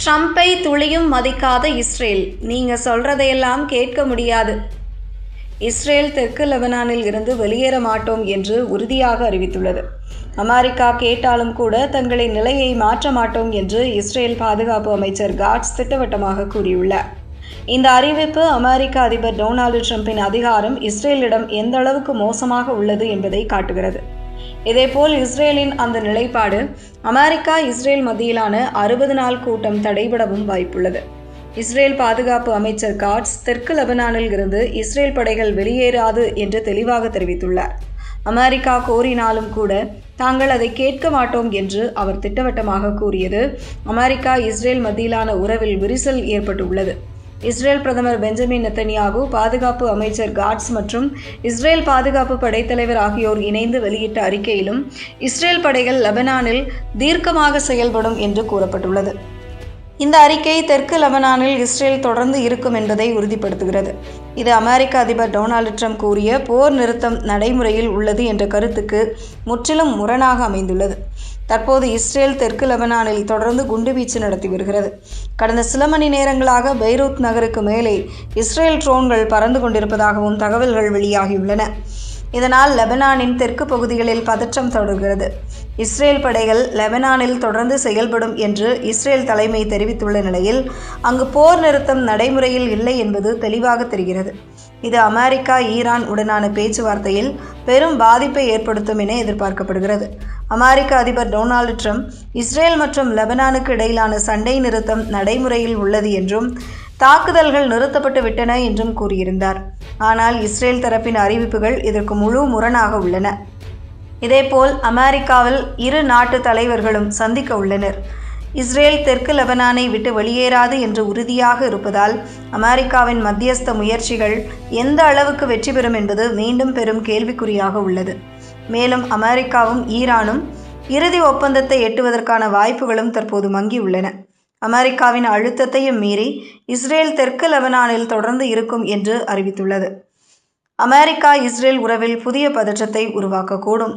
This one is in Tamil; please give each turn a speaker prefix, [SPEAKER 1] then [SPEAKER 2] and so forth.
[SPEAKER 1] ட்ரம்பை துளியும் மதிக்காத இஸ்ரேல், நீங்க சொல்றதையெல்லாம் கேட்க முடியாது. இஸ்ரேல் தெற்கு லெபனானில் இருந்து வெளியேற மாட்டோம் என்று உறுதியாக அறிவித்துள்ளது. அமெரிக்கா கேட்டாலும் கூட தங்களின் நிலையை மாற்ற மாட்டோம் என்று இஸ்ரேல் பாதுகாப்பு அமைச்சர் காட்ஸ் திட்டவட்டமாக கூறியுள்ளார். இந்த அறிவிப்பு அமெரிக்க அதிபர் டொனால்டு ட்ரம்பின் அதிகாரம் இஸ்ரேலிடம் எந்த அளவுக்கு மோசமாக உள்ளது என்பதை காட்டுகிறது. இதேபோல் இஸ்ரேலின் அந்த நிலைப்பாடு அமெரிக்கா இஸ்ரேல் மத்தியிலான 60 நாள் கூட்டம் தடைபடவும் வாய்ப்புள்ளது. இஸ்ரேல் பாதுகாப்பு அமைச்சர் காட்ஸ் தெற்கு லெபனானில் இருந்து இஸ்ரேல் படைகள் வெளியேறாது என்று தெளிவாக தெரிவித்துள்ளார். அமெரிக்கா கோரினாலும் கூட தாங்கள் அதை கேட்க மாட்டோம் என்று அவர் திட்டவட்டமாக கூறியது அமெரிக்கா இஸ்ரேல் மத்தியிலான உறவில் விரிசல் ஏற்பட்டுள்ளது. இஸ்ரேல் பிரதமர் பெஞ்சமின் நெத்தன்யாகு, பாதுகாப்பு அமைச்சர் காட்ஸ் மற்றும் இஸ்ரேல் பாதுகாப்பு படைத்தலைவர் ஆகியோர் இணைந்து வெளியிட்ட அறிக்கையிலும் இஸ்ரேல் படைகள் லெபனானில் தீர்க்கமாக செயல்படும் என்று கூறப்பட்டுள்ளது. இந்த அறிக்கை தெற்கு லெபனானில் இஸ்ரேல் தொடர்ந்து இருக்கும் என்பதை உறுதிப்படுத்துகிறது. இது அமெரிக்க அதிபர் டொனால்டு ட்ரம்ப் கூறிய போர் நிறுத்தம் நடைமுறையில் உள்ளது என்ற கருத்துக்கு முற்றிலும் முரணாக அமைந்துள்ளது. தற்போது இஸ்ரேல் தெற்கு லெபனானில் தொடர்ந்து குண்டுவீச்சு நடத்தி வருகிறது. கடந்த சில மணி நேரங்களாக பெய்ரூத் நகருக்கு மேலே இஸ்ரேல் ட்ரோன்கள் பறந்து கொண்டிருப்பதாகவும் தகவல்கள் வெளியாகியுள்ளன. இதனால் லெபனானின் தெற்கு பகுதிகளில் பதற்றம் தொடர்கிறது. இஸ்ரேல் படைகள் லெபனானில் தொடர்ந்து செயல்படும் என்று இஸ்ரேல் தலைமை தெரிவித்துள்ள நிலையில் அங்கு போர் நிறுத்தம் நடைமுறையில் இல்லை என்பது தெளிவாக தெரிகிறது. இது அமெரிக்கா ஈரான் உடனான பேச்சுவார்த்தையில் பெரும் பாதிப்பை ஏற்படுத்தும் என எதிர்பார்க்கப்படுகிறது. அமெரிக்க அதிபர் டொனால்டு ட்ரம்ப் இஸ்ரேல் மற்றும் லெபனானுக்கு இடையிலான சண்டை நிறுத்தம் நடைமுறையில் உள்ளது என்றும் தாக்குதல்கள் நிறுத்தப்பட்டு விட்டன என்றும் கூறியிருந்தார். ஆனால் இஸ்ரேல் தரப்பின் அறிவிப்புகள் இதற்கு முழு முரணாக உள்ளன. இதேபோல் அமெரிக்காவில் இரு நாட்டு தலைவர்களும் சந்திக்க உள்ளனர். இஸ்ரேல் தெற்கு லெபனானை விட்டு வெளியேறாது என்று உறுதியாக இருப்பதால் அமெரிக்காவின் மத்தியஸ்த முயற்சிகள் எந்த அளவுக்கு வெற்றி பெறும் என்பது மீண்டும் பெரும் கேள்விக்குறியாக உள்ளது. மேலும் அமெரிக்காவும் ஈரானும் இறுதி ஒப்பந்தத்தை எட்டுவதற்கான வாய்ப்புகளும் தற்போது மங்கியுள்ளன. அமெரிக்காவின் அழுத்தத்தையும் மீறி இஸ்ரேல் தெற்கு லெபனானில் தொடர்ந்து இருக்கும் என்று அறிவித்துள்ளது. அமெரிக்கா இஸ்ரேல் உறவில் புதிய பதற்றத்தை உருவாக்கக்கூடும்.